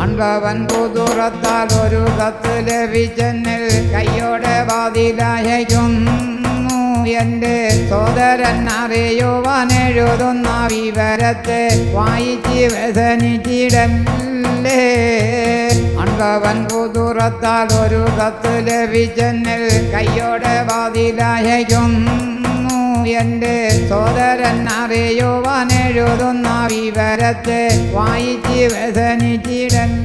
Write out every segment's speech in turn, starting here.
അണ്ടവൻ പുതുറത്താൽ ഒരു കത്ത് ലഭിച്ചെന്നിൽ കയ്യോടെ വാതിലയക്കുന്നു. എന്റെ സോദരൻ അറിയുവാൻ എഴുതുന്ന വിവരത്തെ വായിച്ച് വ്യസനിച്ചിടല്ലേ. അണ്ടവൻ പുതുറത്താൽ ഒരു കത്ത് ലഭിച്ചെന്നിൽ കയ്യോടെ വാതിലയക്കുന്നു. എന്റെ സോദരൻ അറിയുവാൻ എഴുതുന്ന വിവരത്തെ വായിച്ച് വ്യസനിച്ചിടല്ലേ.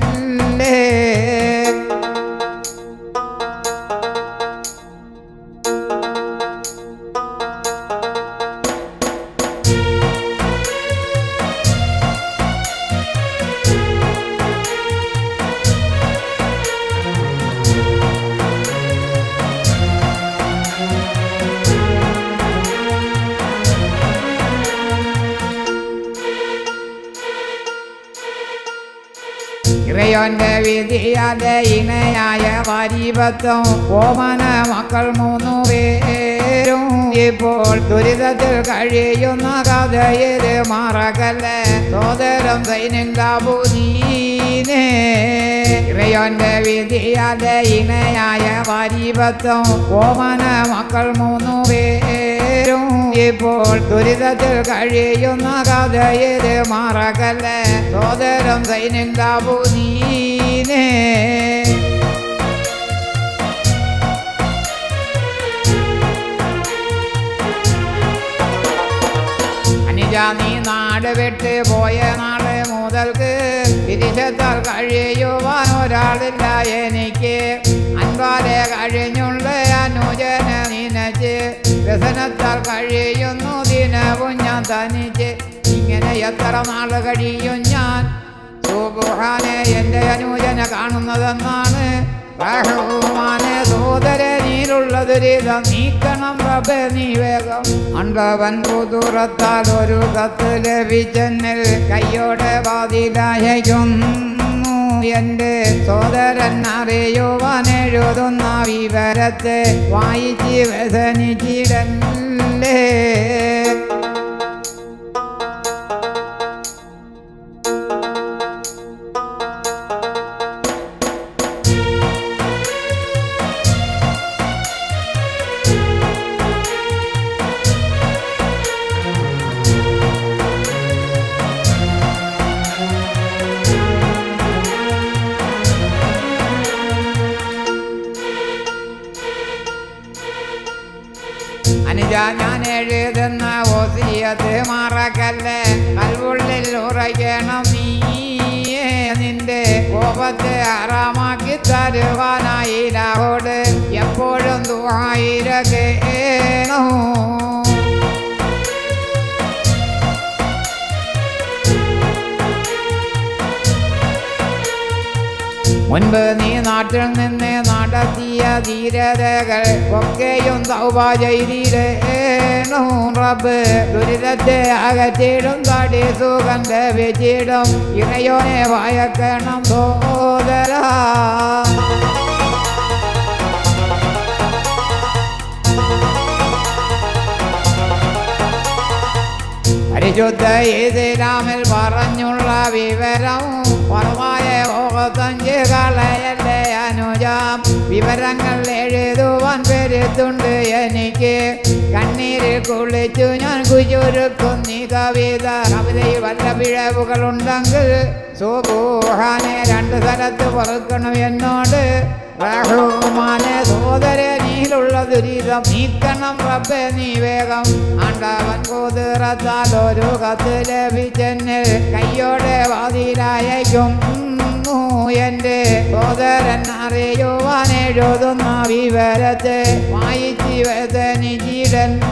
ഇറയോന്റെ വിധിയാതെ ഇണയായ പരിപത്വം ഓമന മക്കൾ 3 പേരും ഇപ്പോൾ ദുരിതത്തിൽ കഴിയുന്ന കഥയിൽ മറക്കല്ലേ സോദരം സൈനികാബുദീനെ. ഇറയോന്റെ വിധിയാതെ ഇണയായ പരിപത്വം ഓമന മക്കൾ 3 പേരും ഇപ്പോൾ ദുരിതത്തിൽ കഴിയുന്ന കഥയിൽ മറക്കല്ലേ സോദരം സൈനികാബുദീനെ. അനുജ നീ നാട് വിട്ട് പോയ നാളെ മുതൽക്ക് തിരിച്ചെത്താൻ കഴിയുവാൻ ഒരാളില്ല എനിക്ക്. അൻപാലെ കഴിഞ്ഞുള്ള അനുജന നിനച്ച് വ്യസനത്താൽ കഴിയുന്നു ദിനവും ഞാൻ തനിച്ച്. ഇങ്ങനെ എത്ര നാൾ കഴിയും ഞാൻ സുബ്ഹാനെ എൻ്റെ അനുജന കാണുന്നതെന്നാണ്. റഹ്മാനെ സോദരനിലുള്ള ദുരിതം നീക്കണം റബ്ബേ നീ വേഗം. അണ്ടവൻ പുതുറത്താൽ ഒരു കത്ത് ലഭിച്ചെന്നിൽ കയ്യോടെ വാതിലയക്കുന്നു. എന്റെ സോദരൻ അറിയുവാൻ എഴുതുന്ന വിവരത്തെ വായിച്ച് വ്യസനിച്ചിടല്ലേ. അനുജ ഞാൻ എഴുതുന്ന വസിയത്ത് മറക്കല്ലേ കൽവുള്ളിൽ ഉറയ്ക്കണം നീ. നിന്റെ കോപത്തെ ആറാമാക്കി തരുവാനായി ലാഹോട് എപ്പോഴും ദുആയിരക്കേണോ. മുൻപ് നീ നാട്ടിൽ നിന്ന് നടത്തിയ ധീരതകൾ ഒക്കെയും തൗബ ചെയ്തിടേണോ റബ്ബ്. ദുരിതത്തെ അകറ്റിടും തടി സുഖം ലഭിച്ചിടും ഇറയോനെ ഭയക്കണം സോദരാ. പരിശുദ്ധ ഇസ്ലാമിൽ പറഞ്ഞുള്ള വിവരം പറവായ ഓകത്തഞ്ച് കളയല്ലേ അനുജാം. വിവരങ്ങൾ എഴുതുവാൻ പെരുത്തുണ്ട് എനിക്ക്. കണ്ണീരിൽ കുളിച്ചു ഞാൻ കുചുരുക്കുന്നീ കവിത. കവിതയിൽ വല്ല പിഴവുകളുണ്ടെങ്കിൽ സുബ്ഹാനെ 2 സ്ഥലത്ത് പൊറുക്കണം എന്നോട്. റഹ്മാനെ സോദരനിലുള്ള ദുരിതം നീക്കണം റബ്ബേ നീ വേഗം. ആണ്ടവൻ കുതിറത്താൽ ഒരു കത്ത് ലഭിച്ചെന്നിൽ കയ്യോടെ വാതിലയക്കുന്നു. എന്റെ സോദരൻ അറിയുവാൻ എഴുതുന്ന വിവരത്തെ വായിച്ച് വേദനിച്ചിടല്ലേ.